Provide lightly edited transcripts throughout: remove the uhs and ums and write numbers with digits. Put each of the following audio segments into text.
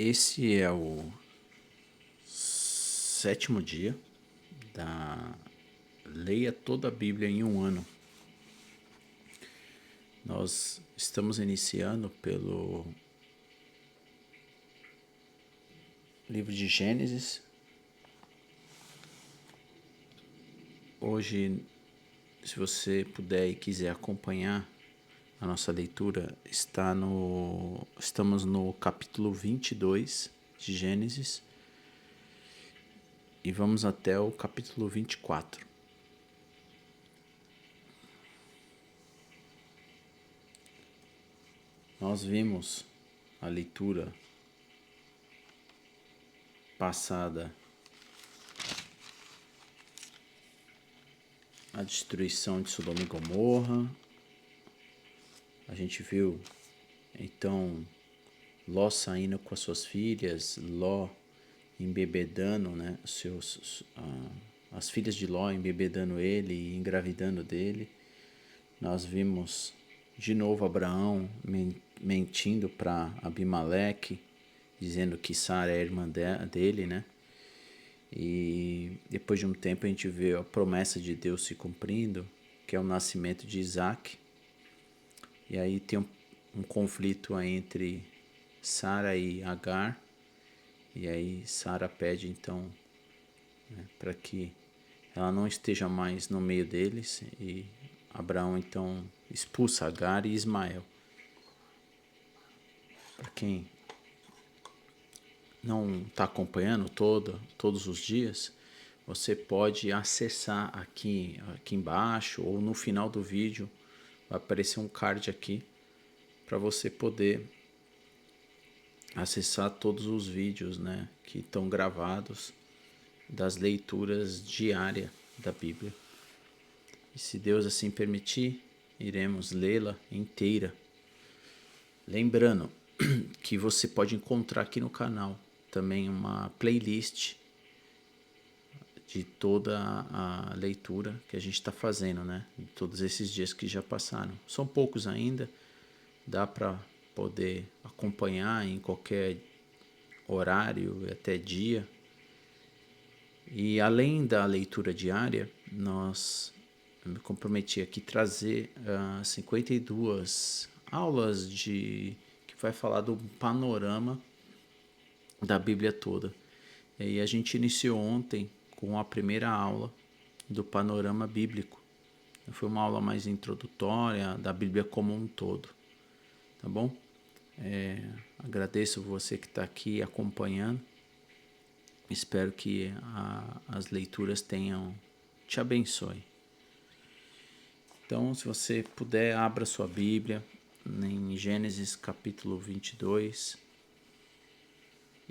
Esse é o 7º dia da Leia toda a Bíblia em um ano. Nós estamos iniciando pelo livro de Gênesis. Hoje, se você puder e quiser acompanhar a nossa leitura, estamos no capítulo 22 de Gênesis e vamos até o capítulo 24. Nós vimos a leitura passada, a destruição de Sodoma e Gomorra. A gente viu então Ló saindo com as suas filhas, Ló embebedando, né, as filhas de Ló embebedando ele e engravidando dele. Nós vimos de novo Abraão mentindo para Abimeleque, dizendo que Sara é a irmã dele, né? E depois de um tempo a gente vê a promessa de Deus se cumprindo, que é o nascimento de Isaac. E aí tem um conflito entre Sara e Agar. E aí Sara pede então, né, para que ela não esteja mais no meio deles. E Abraão então expulsa Agar e Ismael. Para quem não está acompanhando todos os dias, você pode acessar aqui embaixo ou no final do vídeo. Vai aparecer um card aqui para você poder acessar todos os vídeos, né, que estão gravados das leituras diárias da Bíblia. E se Deus assim permitir, iremos lê-la inteira. Lembrando que você pode encontrar aqui no canal também uma playlist de toda a leitura que a gente está fazendo, né? De todos esses dias que já passaram. São poucos ainda, dá para poder acompanhar em qualquer horário e até dia. E além da leitura diária, eu me comprometi aqui trazer 52 aulas que vai falar do panorama da Bíblia toda. E a gente iniciou ontem com a primeira aula do panorama bíblico. Foi uma aula mais introdutória da Bíblia como um todo, tá bom? Agradeço você que está aqui acompanhando. Espero que as leituras te abençoe. Então, se você puder, abra sua Bíblia em Gênesis capítulo 22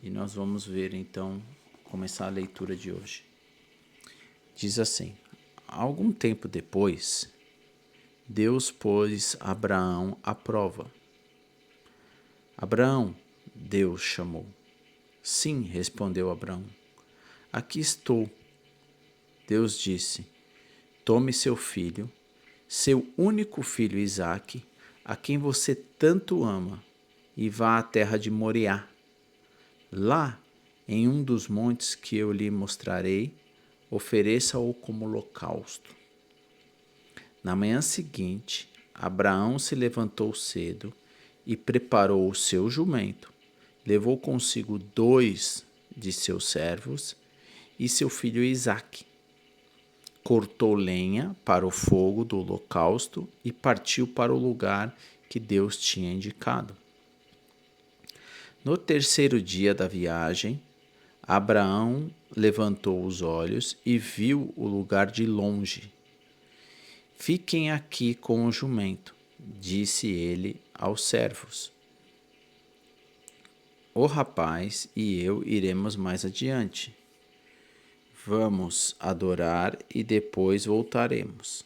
e nós vamos ver então, começar a leitura de hoje. Diz assim: algum tempo depois, Deus pôs Abraão à prova. Abraão, Deus chamou. Sim, respondeu Abraão. Aqui estou. Deus disse: tome seu filho, seu único filho Isaque, a quem você tanto ama, e vá à terra de Moriá. Lá, em um dos montes que eu lhe mostrarei, ofereça-o como holocausto. Na manhã seguinte, Abraão se levantou cedo e preparou o seu jumento. Levou consigo 2 de seus servos e seu filho Isaque. Cortou lenha para o fogo do holocausto e partiu para o lugar que Deus tinha indicado. No 3º dia da viagem, Abraão levantou os olhos e viu o lugar de longe. Fiquem aqui com o jumento, disse ele aos servos. O rapaz e eu iremos mais adiante. Vamos adorar e depois voltaremos.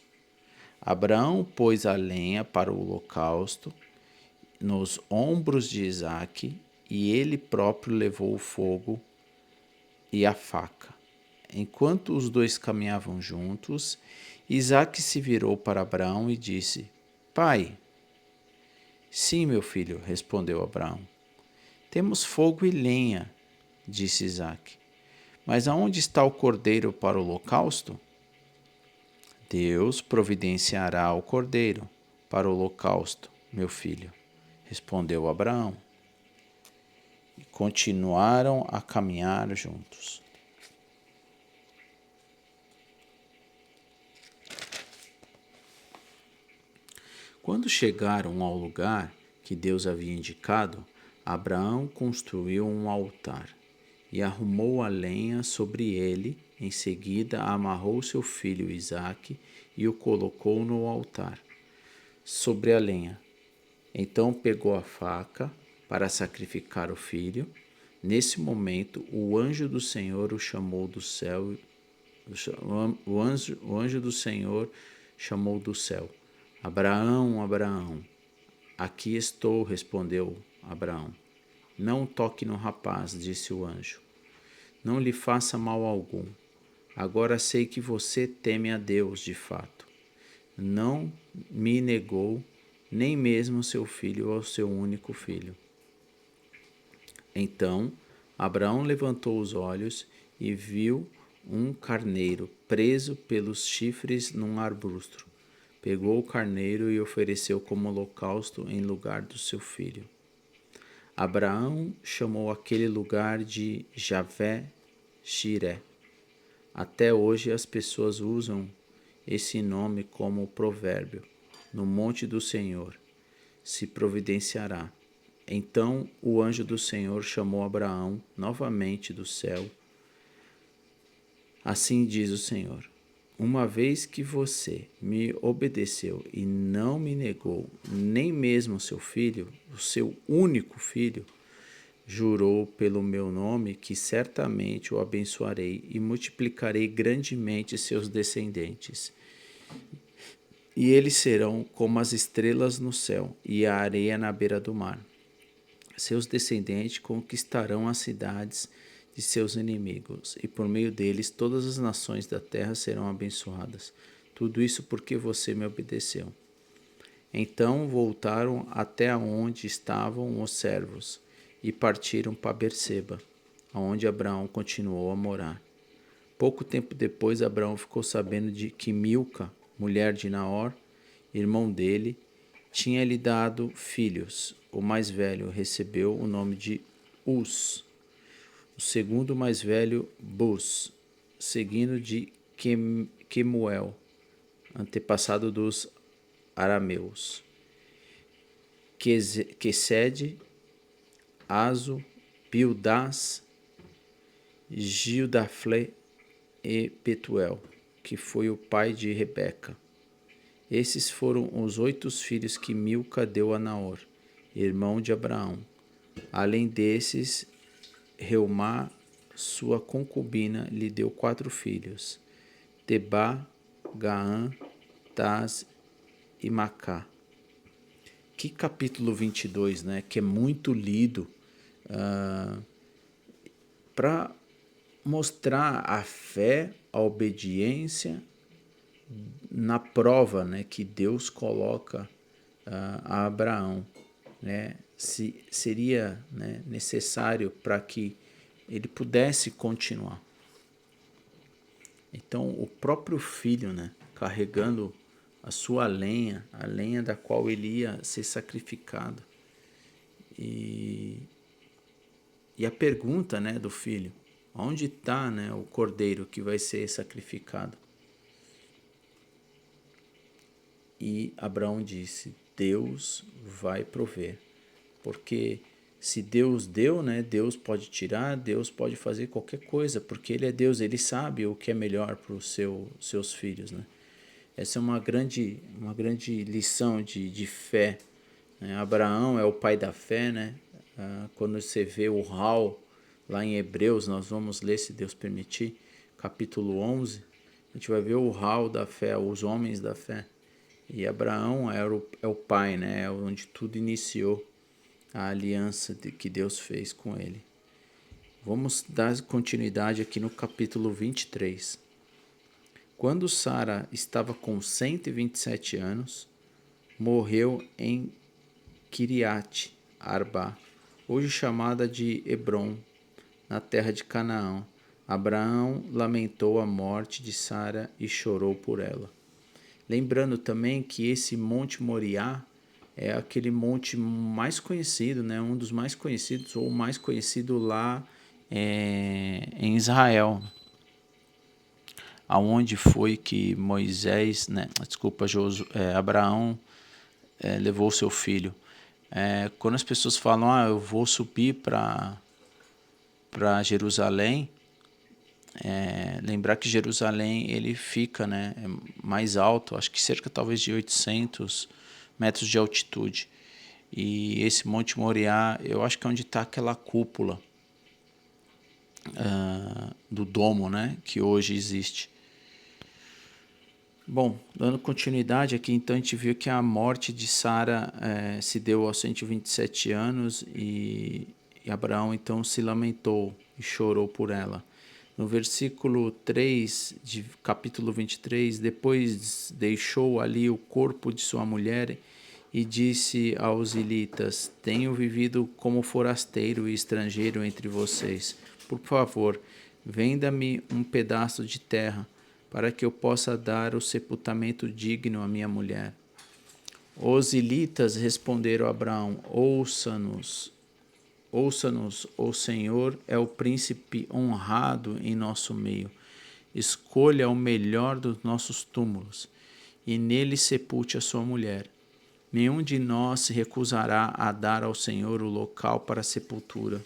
Abraão pôs a lenha para o holocausto nos ombros de Isaque e ele próprio levou o fogo e a faca. Enquanto os dois caminhavam juntos, Isaque se virou para Abraão e disse: Pai. Sim, meu filho, respondeu Abraão. Temos fogo e lenha, disse Isaque. Mas aonde está o cordeiro para o holocausto? Deus providenciará o cordeiro para o holocausto, meu filho, respondeu Abraão. E continuaram a caminhar juntos. Quando chegaram ao lugar que Deus havia indicado, Abraão construiu um altar e arrumou a lenha sobre ele. Em seguida, amarrou seu filho Isaque e o colocou no altar, sobre a lenha. Então pegou a faca para sacrificar o filho. Nesse momento, o anjo do Senhor o chamou do céu. O anjo do Senhor chamou do céu: Abraão, Abraão. Aqui estou, respondeu Abraão. Não toque no rapaz, disse o anjo. Não lhe faça mal algum. Agora sei que você teme a Deus de fato. Não me negou nem mesmo seu filho ou seu único filho. Então Abraão levantou os olhos e viu um carneiro preso pelos chifres num arbusto. Pegou o carneiro e ofereceu como holocausto em lugar do seu filho. Abraão chamou aquele lugar de Javé-Jiré. Até hoje as pessoas usam esse nome como provérbio: no monte do Senhor se providenciará. Então o anjo do Senhor chamou Abraão novamente do céu. Assim diz o Senhor: uma vez que você me obedeceu e não me negou nem mesmo seu filho, o seu único filho, jurou pelo meu nome que certamente o abençoarei e multiplicarei grandemente seus descendentes. E eles serão como as estrelas no céu e a areia na beira do mar. Seus descendentes conquistarão as cidades de seus inimigos, e por meio deles todas as nações da terra serão abençoadas. Tudo isso porque você me obedeceu. Então voltaram até onde estavam os servos e partiram para Berseba, onde Abraão continuou a morar. Pouco tempo depois, Abraão ficou sabendo de que Milca, mulher de Naor, irmão dele, tinha lhe dado filhos. O mais velho recebeu o nome de Uz, o segundo mais velho Buz, seguindo de Quemuel, antepassado dos arameus. Quesede, Azo, Pildás, Gildafle e Petuel, que foi o pai de Rebeca. Esses foram os 8 filhos que Milca deu a Naor, irmão de Abraão. Além desses, Reumá, sua concubina, lhe deu 4 filhos: Tebá, Gaã, Taz e Macá. Que capítulo 22, né? Que é muito lido para mostrar a fé, a obediência na prova, né, que Deus coloca a Abraão, né? Seria, né, necessário para que ele pudesse continuar. Então, o próprio filho, né, carregando a sua lenha, a lenha da qual ele ia ser sacrificado. E a pergunta, né, do filho: onde está, né, o cordeiro que vai ser sacrificado? E Abraão disse: Deus vai prover. Porque se Deus deu, né, Deus pode tirar, Deus pode fazer qualquer coisa, porque Ele é Deus, Ele sabe o que é melhor para os seus filhos, né? Essa é uma grande lição de fé, né? Abraão é o pai da fé, né? Quando você vê o Hal, lá em Hebreus, nós vamos ler, se Deus permitir, capítulo 11, a gente vai ver o Hal da fé, os homens da fé. E Abraão é o pai, né? É onde tudo iniciou, a aliança que Deus fez com ele. Vamos dar continuidade aqui no capítulo 23. Quando Sara estava com 127 anos, morreu em Kiriat Arba, hoje chamada de Hebrom, na terra de Canaã. Abraão lamentou a morte de Sara e chorou por ela. Lembrando também que esse Monte Moriá é aquele monte mais conhecido, né? Um dos mais conhecidos, ou o mais conhecido lá em Israel, aonde foi que Moisés, né? Desculpa, Abraão levou seu filho. Quando as pessoas falam, eu vou subir para Jerusalém, lembrar que Jerusalém ele fica, né, mais alto, acho que cerca talvez de 800 metros de altitude. E esse Monte Moriá, eu acho que é onde está aquela cúpula do domo, né, que hoje existe. Bom, dando continuidade aqui, então a gente viu que a morte de Sara se deu aos 127 anos e Abraão então se lamentou e chorou por ela. No versículo 3 de capítulo 23, depois deixou ali o corpo de sua mulher e disse aos ilitas: Tenho vivido como forasteiro e estrangeiro entre vocês. Por favor, venda-me um pedaço de terra para que eu possa dar o sepultamento digno à minha mulher. Os ilitas responderam a Abraão: Ouça-nos, o Senhor é o príncipe honrado em nosso meio. Escolha o melhor dos nossos túmulos e nele sepulte a sua mulher. Nenhum de nós se recusará a dar ao Senhor o local para a sepultura.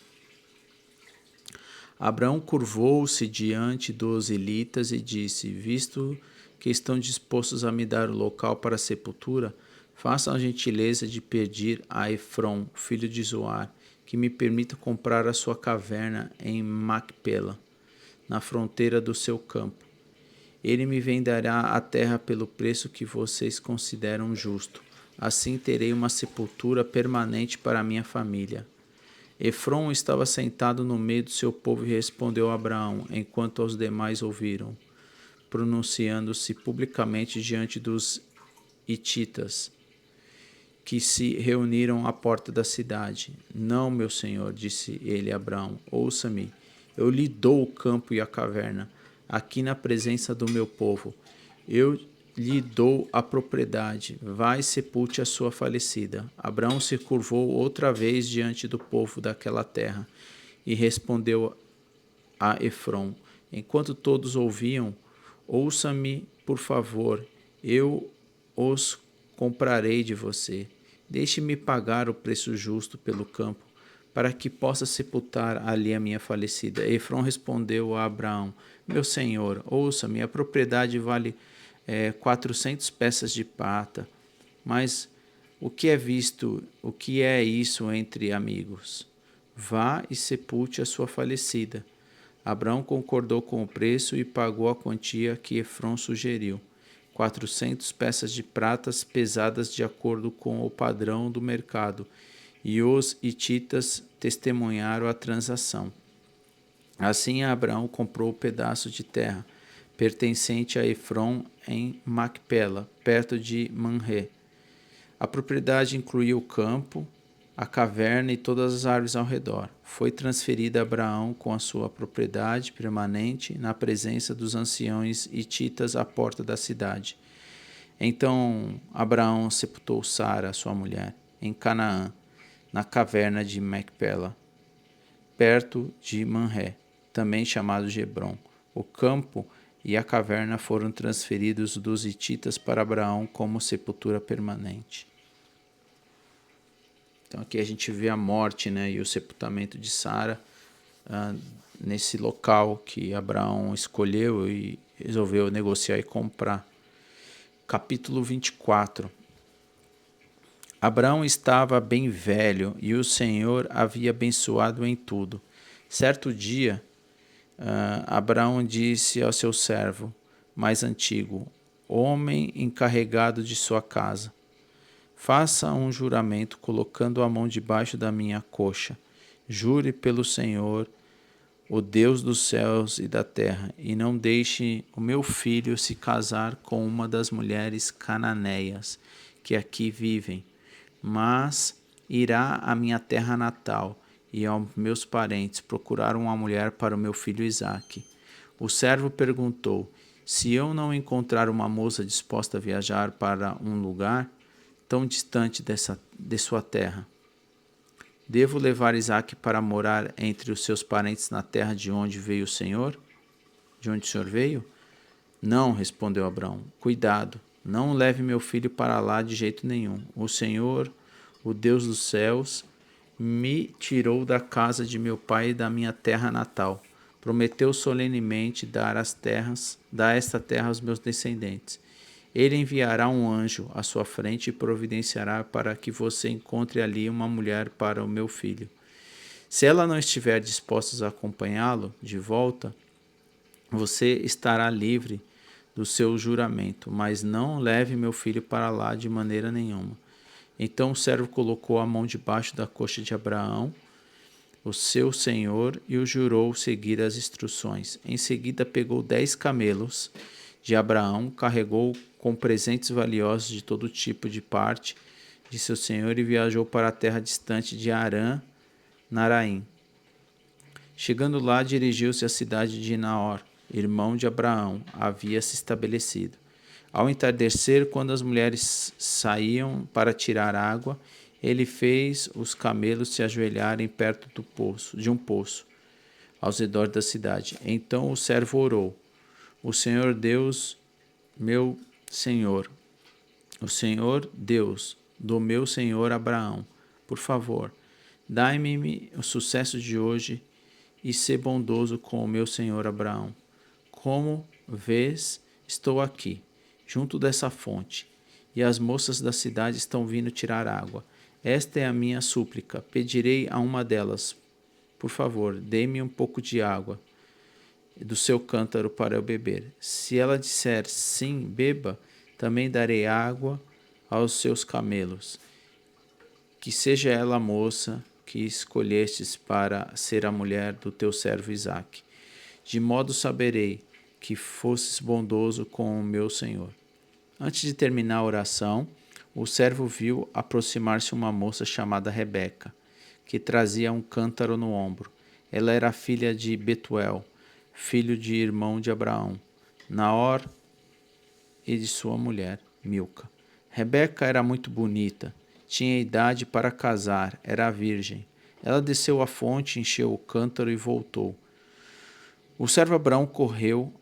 Abraão curvou-se diante dos ilitas e disse: Visto que estão dispostos a me dar o local para a sepultura, façam a gentileza de pedir a Efron, filho de Zoar, que me permita comprar a sua caverna em Macpela, na fronteira do seu campo. Ele me venderá a terra pelo preço que vocês consideram justo. Assim terei uma sepultura permanente para a minha família. Efron estava sentado no meio do seu povo e respondeu a Abraão, enquanto os demais ouviram, pronunciando-se publicamente diante dos hititas, que se reuniram à porta da cidade. Não, meu senhor, disse ele a Abraão, ouça-me, eu lhe dou o campo e a caverna, aqui na presença do meu povo. Eu lhe dou a propriedade, vai e sepulte a sua falecida. Abraão se curvou outra vez diante do povo daquela terra e respondeu a Efron, enquanto todos ouviam: Ouça-me, por favor, eu os comprarei de você. Deixe-me pagar o preço justo pelo campo, para que possa sepultar ali a minha falecida. Efron respondeu a Abraão: Meu senhor, ouça-me, a propriedade vale 400 peças de prata, mas o que é isso entre amigos? Vá e sepulte a sua falecida. Abraão concordou com o preço e pagou a quantia que Efron sugeriu, 400 peças de pratas pesadas de acordo com o padrão do mercado, e os hititas testemunharam a transação. Assim Abraão comprou o pedaço de terra pertencente a Efron em Macpela, perto de Manré. A propriedade incluía o campo, a caverna e todas as árvores ao redor. Foi transferida a Abraão com a sua propriedade permanente na presença dos anciões hititas à porta da cidade. Então Abraão sepultou Sara, sua mulher, em Canaã, na caverna de Macpela, perto de Manré, também chamado de Hebrom. O campo e a caverna foram transferidos dos hititas para Abraão como sepultura permanente. Então aqui a gente vê a morte, né, e o sepultamento de Sara nesse local que Abraão escolheu e resolveu negociar e comprar. Capítulo 24. Abraão estava bem velho e o Senhor havia abençoado em tudo. Certo dia, Abraão disse ao seu servo mais antigo, homem encarregado de sua casa: Faça um juramento colocando a mão debaixo da minha coxa. Jure pelo Senhor, o Deus dos céus e da terra, e não deixe o meu filho se casar com uma das mulheres cananeias que aqui vivem, mas irá à minha terra natal e aos meus parentes procurar uma mulher para o meu filho Isaque. O servo perguntou: se eu não encontrar uma moça disposta a viajar para um lugar tão distante de sua terra, devo levar Isaque para morar entre os seus parentes na terra de onde veio o Senhor? De onde o Senhor veio? Não, respondeu Abraão. Cuidado, não leve meu filho para lá de jeito nenhum. O Senhor, o Deus dos céus, me tirou da casa de meu pai e da minha terra natal. Prometeu solenemente dar esta terra aos meus descendentes. Ele enviará um anjo à sua frente e providenciará para que você encontre ali uma mulher para o meu filho. Se ela não estiver disposta a acompanhá-lo de volta, você estará livre do seu juramento, mas não leve meu filho para lá de maneira nenhuma. Então o servo colocou a mão debaixo da coxa de Abraão, o seu senhor, e o jurou seguir as instruções. Em seguida pegou 10 camelos de Abraão, carregou com presentes valiosos de todo tipo de parte de seu senhor e viajou para a terra distante de Arã, Naraim. Chegando lá, dirigiu-se à cidade de Naor, irmão de Abraão, havia se estabelecido. Ao entardecer, quando as mulheres saíam para tirar água, ele fez os camelos se ajoelharem perto de um poço, ao redor da cidade. Então o servo orou: O Senhor Deus, meu Senhor, o Senhor Deus do meu senhor Abraão, por favor, dai-me o sucesso de hoje e sê bondoso com o meu senhor Abraão. Como vês, estou aqui, junto dessa fonte, e as moças da cidade estão vindo tirar água. Esta é a minha súplica. Pedirei a uma delas: por favor, dê-me um pouco de água do seu cântaro para eu beber. Se ela disser sim, beba, também darei água aos seus camelos. Que seja ela a moça que escolhestes para ser a mulher do teu servo Isaque. De modo saberei que fosses bondoso com o meu senhor. Antes de terminar a oração, o servo viu aproximar-se uma moça chamada Rebeca, que trazia um cântaro no ombro. Ela era filha de Betuel, filho de irmão de Abraão, Naor, e de sua mulher, Milca. Rebeca era muito bonita, tinha idade para casar, era virgem. Ela desceu à fonte, encheu o cântaro e voltou. O servo Abraão correu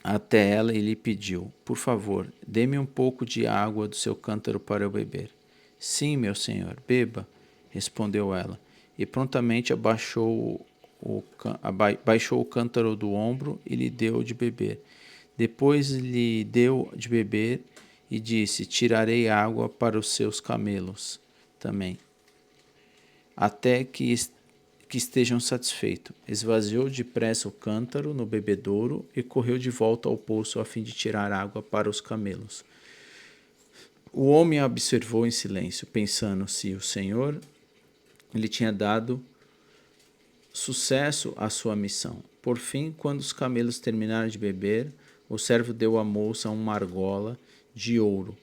até ela e lhe pediu: por favor, dê-me um pouco de água do seu cântaro para eu beber. Sim, meu senhor, beba, respondeu ela, e prontamente baixou o cântaro do ombro e lhe deu de beber. Depois lhe deu de beber e disse: tirarei água para os seus camelos também, até que estejam satisfeitos. Esvaziou depressa o cântaro no bebedouro e correu de volta ao poço a fim de tirar água para os camelos. O homem a observou em silêncio, pensando se o Senhor lhe tinha dado sucesso à sua missão. Por fim, quando os camelos terminaram de beber, o servo deu à moça uma argola de ouro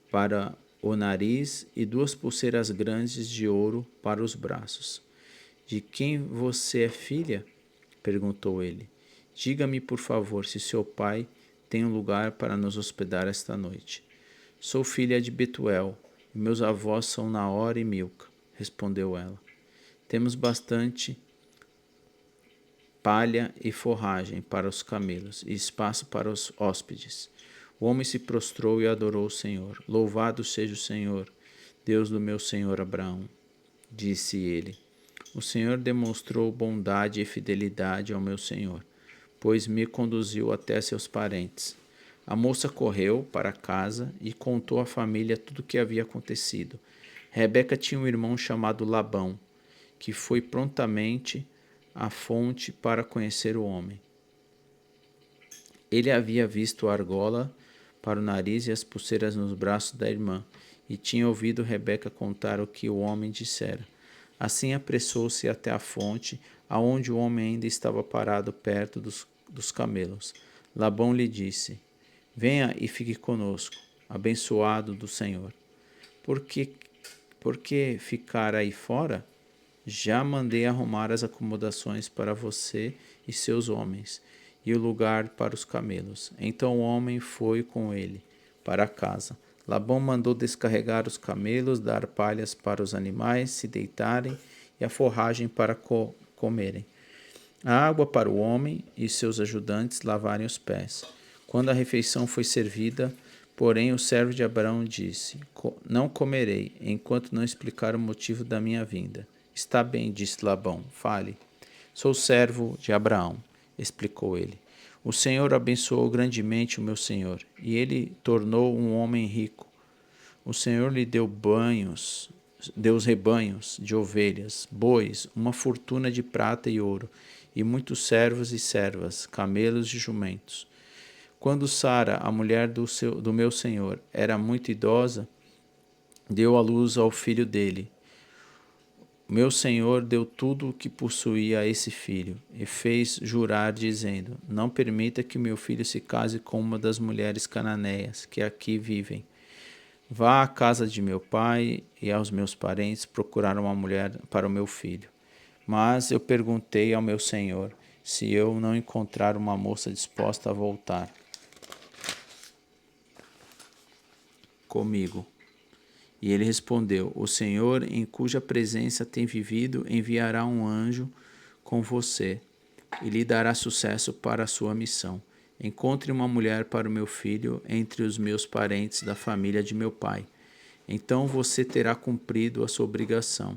para o nariz e 2 pulseiras grandes de ouro para os braços. De quem você é filha? Perguntou ele. Diga-me, por favor, se seu pai tem um lugar para nos hospedar esta noite. Sou filha de Betuel, e meus avós são Naor e Milca, respondeu ela. Temos bastante palha e forragem para os camelos e espaço para os hóspedes. O homem se prostrou e adorou o Senhor. Louvado seja o Senhor, Deus do meu senhor Abraão, disse ele. O Senhor demonstrou bondade e fidelidade ao meu senhor, pois me conduziu até seus parentes. A moça correu para casa e contou à família tudo o que havia acontecido. Rebeca tinha um irmão chamado Labão, que foi prontamente à fonte para conhecer o homem. Ele havia visto a argola para o nariz e as pulseiras nos braços da irmã, e tinha ouvido Rebeca contar o que o homem dissera. Assim apressou-se até a fonte, aonde o homem ainda estava parado perto dos camelos. Labão lhe disse: venha e fique conosco, abençoado do Senhor. Por que ficar aí fora? Já mandei arrumar as acomodações para você e seus homens, e o lugar para os camelos. Então o homem foi com ele para casa. Labão mandou descarregar os camelos, dar palhas para os animais se deitarem e a forragem para comerem. A água para o homem e seus ajudantes lavarem os pés. Quando a refeição foi servida, porém o servo de Abraão disse: Não comerei, enquanto não explicar o motivo da minha vinda. Está bem, disse Labão, fale. Sou servo de Abraão, explicou ele. O Senhor abençoou grandemente o meu senhor, e ele tornou um homem rico. O Senhor lhe deu os rebanhos de ovelhas, bois, uma fortuna de prata e ouro, e muitos servos e servas, camelos e jumentos. Quando Sara, a mulher do meu senhor, era muito idosa, deu à luz ao filho dele. Meu senhor deu tudo o que possuía a esse filho, e fez jurar, dizendo: Não permita que meu filho se case com uma das mulheres cananeias que aqui vivem. Vá à casa de meu pai e aos meus parentes procurar uma mulher para o meu filho. Mas eu perguntei ao meu senhor se eu não encontrar uma moça disposta a voltar comigo. E ele respondeu: O Senhor, em cuja presença tem vivido, enviará um anjo com você e lhe dará sucesso para a sua missão. Encontre uma mulher para o meu filho entre os meus parentes da família de meu pai. Então você terá cumprido a sua obrigação.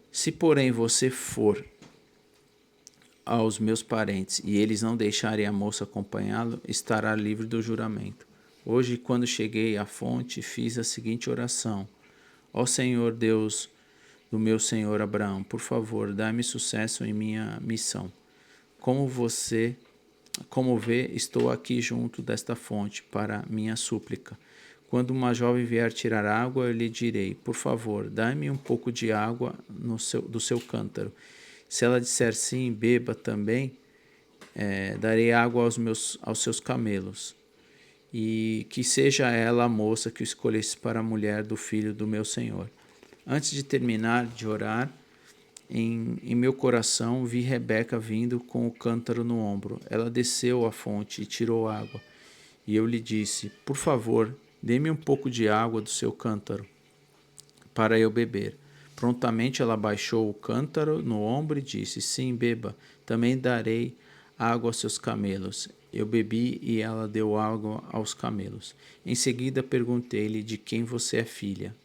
Se, porém, você for aos meus parentes e eles não deixarem a moça acompanhá-lo, estará livre do juramento. Hoje, quando cheguei à fonte, fiz a seguinte oração: Ó Senhor Deus do meu senhor Abraão, por favor, dá-me sucesso em minha missão. Como vê, estou aqui junto desta fonte para minha súplica. Quando uma jovem vier tirar água, eu lhe direi: Por favor, dá-me um pouco de água do seu cântaro. Se ela disser sim, beba também, darei água aos seus camelos. E que seja ela a moça que escolhesse para a mulher do filho do meu senhor. Antes de terminar de orar, em meu coração vi Rebeca vindo com o cântaro no ombro. Ela desceu à fonte e tirou água. E eu lhe disse: Por favor, dê-me um pouco de água do seu cântaro para eu beber. Prontamente ela baixou o cântaro no ombro e disse: Sim, beba, também darei água aos seus camelos. Eu bebi e ela deu água aos camelos. Em seguida perguntei-lhe: De quem você é filha?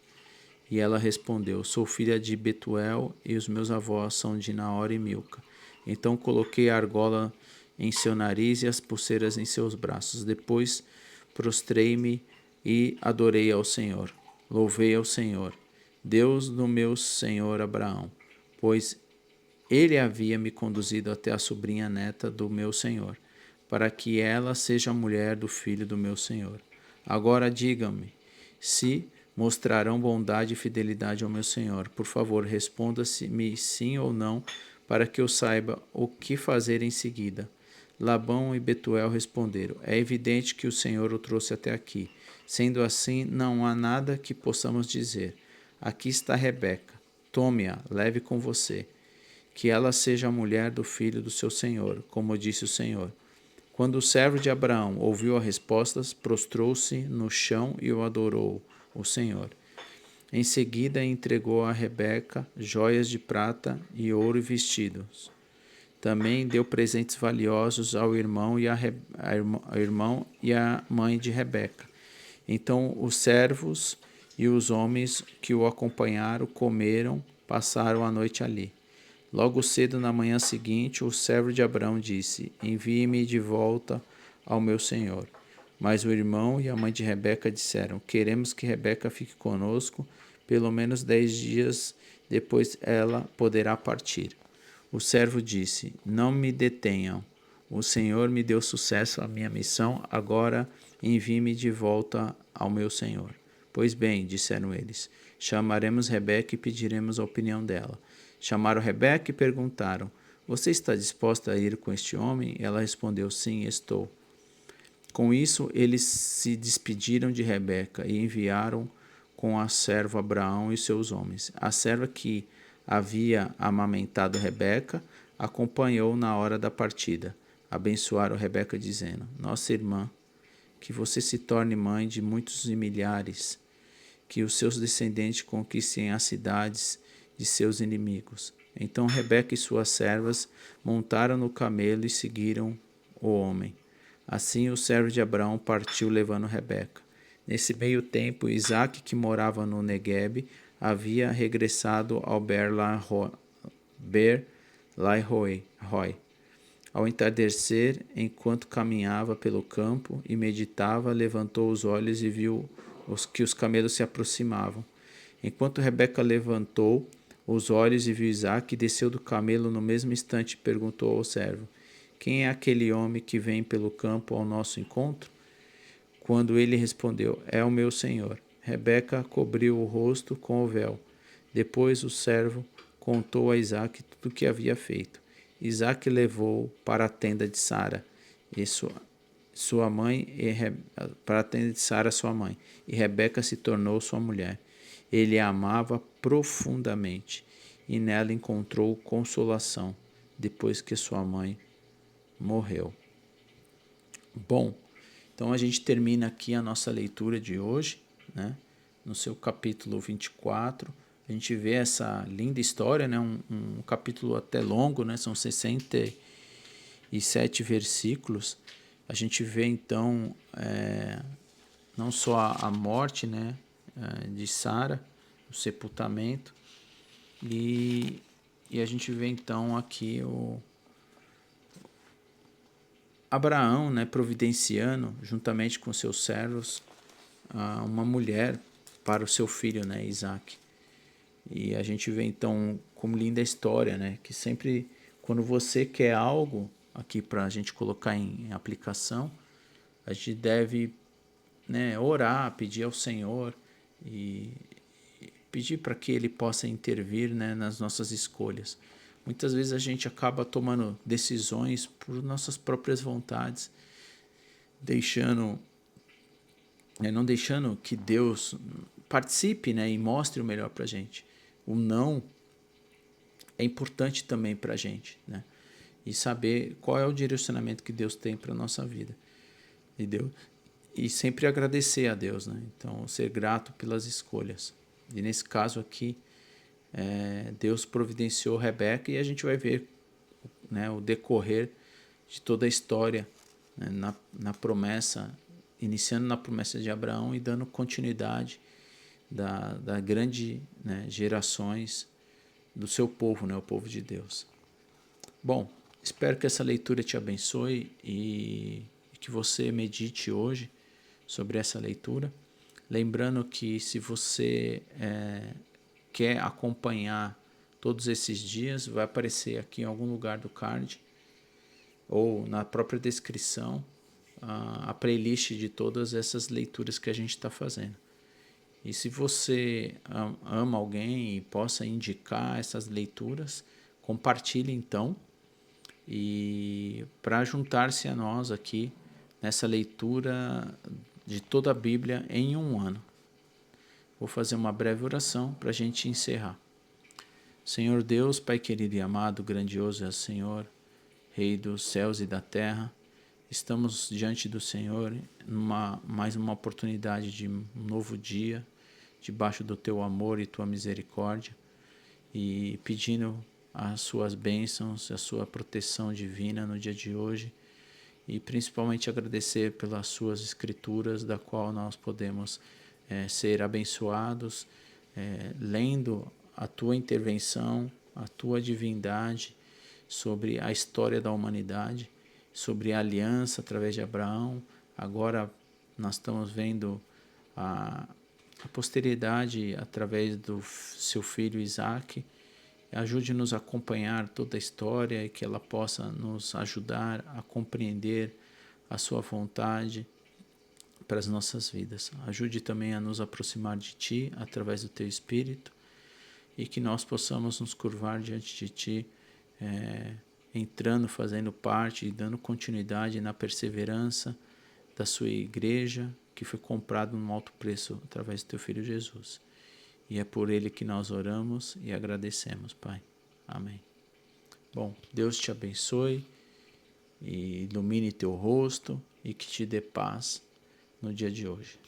E ela respondeu: Sou filha de Betuel e os meus avós são de Naor e Milca. Então coloquei a argola em seu nariz e as pulseiras em seus braços. Depois prostrei-me e adorei ao Senhor. Louvei ao Senhor, Deus do meu senhor Abraão, pois ele havia me conduzido até a sobrinha neta do meu senhor, para que ela seja a mulher do filho do meu senhor. Agora diga-me se mostrarão bondade e fidelidade ao meu senhor. Por favor, responda-me sim ou não, para que eu saiba o que fazer em seguida. Labão e Betuel responderam: É evidente que o Senhor o trouxe até aqui. Sendo assim, não há nada que possamos dizer. Aqui está Rebeca. Tome-a, leve com você. Que ela seja a mulher do filho do seu senhor, como disse o Senhor. Quando o servo de Abraão ouviu as respostas, prostrou-se no chão e o adorou, o Senhor. Em seguida, entregou a Rebeca joias de prata e ouro e vestidos. Também deu presentes valiosos ao irmão e à mãe de Rebeca. Então os servos e os homens que o acompanharam comeram, passaram a noite ali. Logo cedo na manhã seguinte, o servo de Abraão disse: Envie-me de volta ao meu senhor. Mas o irmão e a mãe de Rebeca disseram: Queremos que Rebeca fique conosco pelo menos 10 dias, depois ela poderá partir. O servo disse: Não me detenham. O Senhor me deu sucesso à minha missão, agora envie-me de volta ao meu senhor. Pois bem, disseram eles, chamaremos Rebeca e pediremos a opinião dela. Chamaram Rebeca e perguntaram: Você está disposta a ir com este homem? Ela respondeu: Sim, estou. Com isso, eles se despediram de Rebeca e enviaram com a serva Abraão e seus homens. A serva que havia amamentado Rebeca, acompanhou na hora da partida. Abençoaram Rebeca, dizendo: Nossa irmã, que você se torne mãe de muitos e milhares, que os seus descendentes conquistem as cidades de seus inimigos. Então Rebeca e suas servas montaram no camelo e seguiram o homem. Assim o servo de Abraão partiu levando Rebeca. Nesse meio tempo, Isaque, que morava no Neguebe, havia regressado ao Ber-Lai-Roi. Ao entardecer, enquanto caminhava pelo campo e meditava, levantou os olhos e viu que os camelos se aproximavam. Enquanto Rebeca levantou os olhos e viu Isaque, desceu do camelo no mesmo instante e perguntou ao servo: Quem é aquele homem que vem pelo campo ao nosso encontro? Quando ele respondeu: É o meu senhor. Rebeca cobriu o rosto com o véu. Depois o servo contou a Isaque tudo o que havia feito. Isaque levou para a tenda de Sara e sua mãe para a tenda de Sara, sua mãe, e Rebeca se tornou sua mulher. Ele a amava profundamente e nela encontrou consolação depois que sua mãe morreu. Bom, então a gente termina aqui a nossa leitura de hoje, né? No seu capítulo 24. A gente vê essa linda história, né? Um capítulo até longo, né? São 67 versículos. A gente vê então não só a morte, né? De Sara, o sepultamento, e a gente vê então aqui o Abraão, né, providenciando, juntamente com seus servos, uma mulher para o seu filho, né, Isaac. E a gente vê então como linda a história, né, que sempre quando você quer algo aqui para a gente colocar em aplicação, a gente deve, né, orar, pedir ao Senhor e pedir para que Ele possa intervir, né, nas nossas escolhas. Muitas vezes a gente acaba tomando decisões por nossas próprias vontades, não deixando que Deus participe, né, e mostre o melhor para a gente. O não é importante também para a gente, né, e saber qual é o direcionamento que Deus tem para a nossa vida. E sempre agradecer a Deus, né? Então, ser grato pelas escolhas. E nesse caso aqui, Deus providenciou Rebeca e a gente vai ver, né, o decorrer de toda a história, né, na promessa, iniciando na promessa de Abraão e dando continuidade da grande, né, gerações do seu povo, né, o povo de Deus. Bom, espero que essa leitura te abençoe e que você medite hoje sobre essa leitura. Lembrando que se você quer acompanhar todos esses dias, vai aparecer aqui em algum lugar do card ou na própria descrição a playlist de todas essas leituras que a gente está fazendo. E se você ama alguém e possa indicar essas leituras, compartilhe então, e para juntar-se a nós aqui nessa leitura de toda a Bíblia em um ano. Vou fazer uma breve oração para a gente encerrar. Senhor Deus, Pai querido e amado, grandioso é o Senhor, Rei dos céus e da terra, estamos diante do Senhor mais uma oportunidade de um novo dia, debaixo do Teu amor e Tua misericórdia, e pedindo as Suas bênçãos, a Sua proteção divina no dia de hoje, e principalmente agradecer pelas Suas escrituras, da qual nós podemos ser abençoados, lendo a Tua intervenção, a Tua divindade sobre a história da humanidade, sobre a aliança através de Abraão. Agora nós estamos vendo a posteridade através do seu filho Isaque. Ajude-nos a acompanhar toda a história e que ela possa nos ajudar a compreender a sua vontade para as nossas vidas. Ajude também a nos aproximar de Ti através do Teu Espírito e que nós possamos nos curvar diante de Ti, entrando, fazendo parte e dando continuidade na perseverança da Sua igreja, que foi comprado num alto preço através do Teu Filho Jesus. E é por ele que nós oramos e agradecemos, Pai. Amém. Bom, Deus te abençoe e ilumine teu rosto e que te dê paz no dia de hoje.